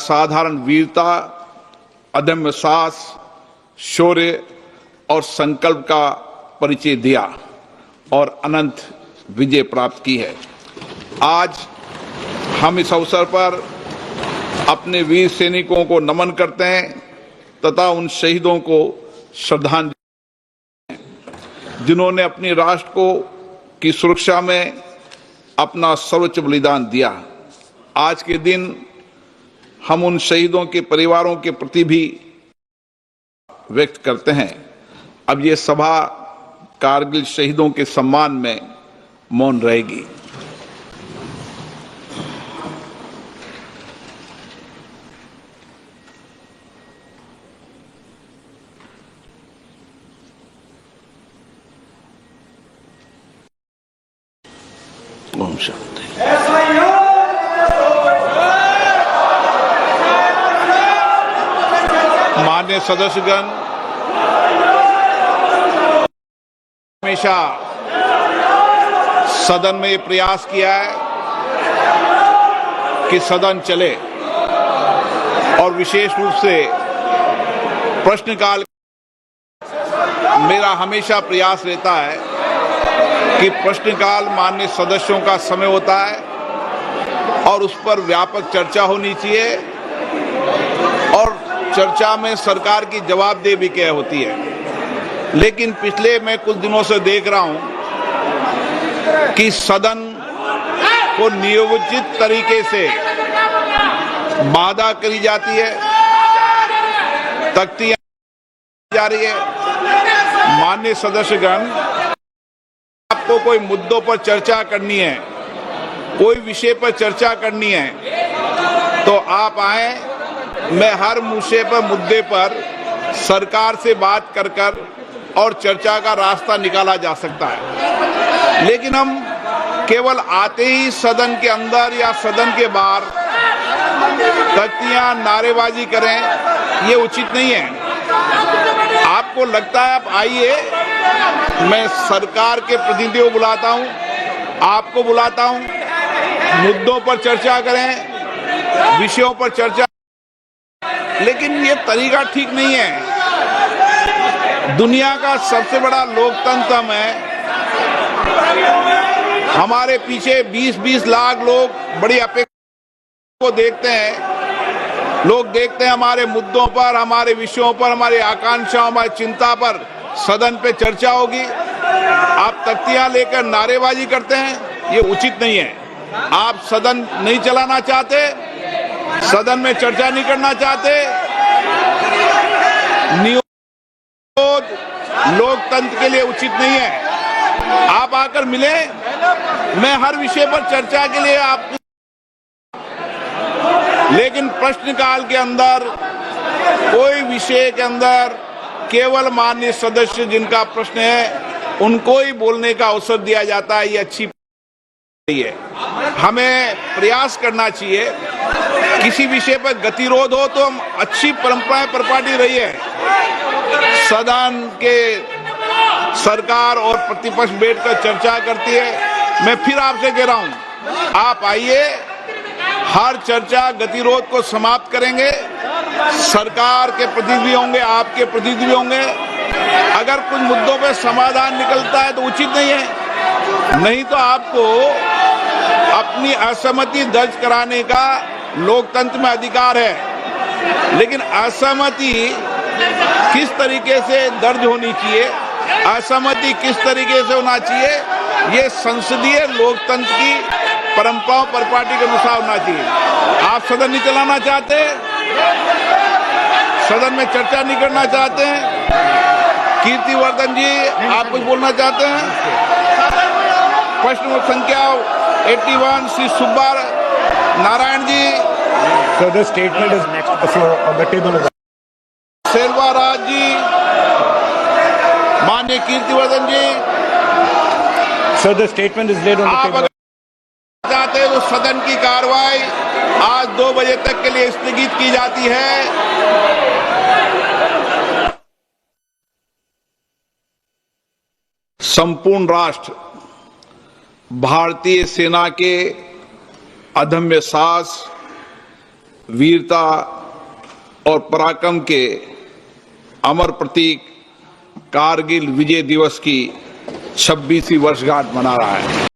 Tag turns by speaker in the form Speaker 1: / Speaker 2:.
Speaker 1: असाधारण वीरता, अदम्य साहस, शौर्य और संकल्प का परिचय दिया और अनंत विजय प्राप्त की है। आज हम इस अवसर पर अपने वीर सैनिकों को नमन करते हैं तथा उन शहीदों को श्रद्धांजलि जिन्होंने अपने राष्ट्र की सुरक्षा में अपना सर्वोच्च बलिदान दिया। आज के दिन हम उन शहीदों के परिवारों के प्रति भी व्यक्त करते हैं। अब ये सभा कारगिल शहीदों के सम्मान में मौन रहेगी। ओम शांति। माननीय सदस्यगण, हमेशा सदन में ये प्रयास किया है कि सदन चले और विशेष रूप से प्रश्नकाल मेरा हमेशा प्रयास रहता है कि प्रश्नकाल माननीय सदस्यों का समय होता है और उस पर व्यापक चर्चा होनी चाहिए और चर्चा में सरकार की जवाबदेही भी क्या होती है। लेकिन पिछले मैं कुछ दिनों से देख रहा हूं कि सदन को नियोजित तरीके से बाधा करी जाती है, तख्तियां जा रही है। माननीय सदस्यगण, आपको कोई मुद्दों पर चर्चा करनी है, कोई विषय पर चर्चा करनी है तो आप आए। मैं हर मुद्दे पर सरकार से बात कर और चर्चा का रास्ता निकाला जा सकता है, लेकिन हम केवल आते ही सदन के अंदर या सदन के बाहर तख्तियां नारेबाजी करें, ये उचित नहीं है। आपको लगता है आप आइए, मैं सरकार के प्रतिनिधियों को बुलाता हूं, आपको बुलाता हूं, मुद्दों पर चर्चा करें, विषयों पर चर्चा, लेकिन ये तरीका ठीक नहीं है। दुनिया का सबसे बड़ा लोकतंत्र है, हमारे पीछे 20-20 लाख लोग बड़ी अपेक्षा को देखते हैं। लोग देखते हैं हमारे मुद्दों पर, हमारे विषयों पर, हमारी आकांक्षाओं, हमारी चिंता पर सदन पे चर्चा होगी। आप तख्तियां लेकर नारेबाजी करते हैं, ये उचित नहीं है। आप सदन नहीं चलाना चाहते, सदन में चर्चा नहीं करना चाहते, नियोजित लोकतंत्र के लिए उचित नहीं है। आप आकर मिले, मैं हर विषय पर चर्चा के लिए आप, लेकिन प्रश्नकाल के अंदर कोई विषय के अंदर केवल माननीय सदस्य जिनका प्रश्न है उनको ही बोलने का अवसर दिया जाता है, ये अच्छी बात है। हमें प्रयास करना चाहिए, किसी विषय पर गतिरोध हो तो हम अच्छी परंपराएं परिपाटी रही है, सदन के सरकार और प्रतिपक्ष बैठकर चर्चा करती है। मैं फिर आपसे कह रहा हूं, आप आइए, हर चर्चा गतिरोध को समाप्त करेंगे। सरकार के प्रतिनिधि होंगे, आपके प्रतिनिधि होंगे। अगर कुछ मुद्दों पे समाधान निकलता है तो उचित नहीं है, नहीं तो आपको अपनी असहमति दर्ज कराने का लोकतंत्र में अधिकार है, लेकिन असहमति किस तरीके से दर्ज होनी चाहिए, असहमति किस तरीके से होना चाहिए, ये संसदीय लोकतंत्र की परंपराओं परिपाटी के अनुसार होना चाहिए। आप सदन नहीं चलाना चाहते, सदन में चर्चा नहीं करना चाहते हैं। कीर्तिवर्धन जी, आप कुछ बोलना चाहते हैं? प्रश्न संख्या 81 Shri Subba Narayan ji.
Speaker 2: So the statement is next on the floor on the table.
Speaker 1: Selvaraj जी, माननीय कीर्तिवर्धन जी।
Speaker 2: So the statement is laid on the
Speaker 1: आप
Speaker 2: table.
Speaker 1: चाहते हैं तो सदन की कार्रवाई आज 2 बजे तक के लिए स्थगित की जाती है। संपूर्ण राष्ट्र भारतीय सेना के अदम्य साहस, वीरता और पराक्रम के अमर प्रतीक कारगिल विजय दिवस की 26वीं वर्षगांठ मना रहा है।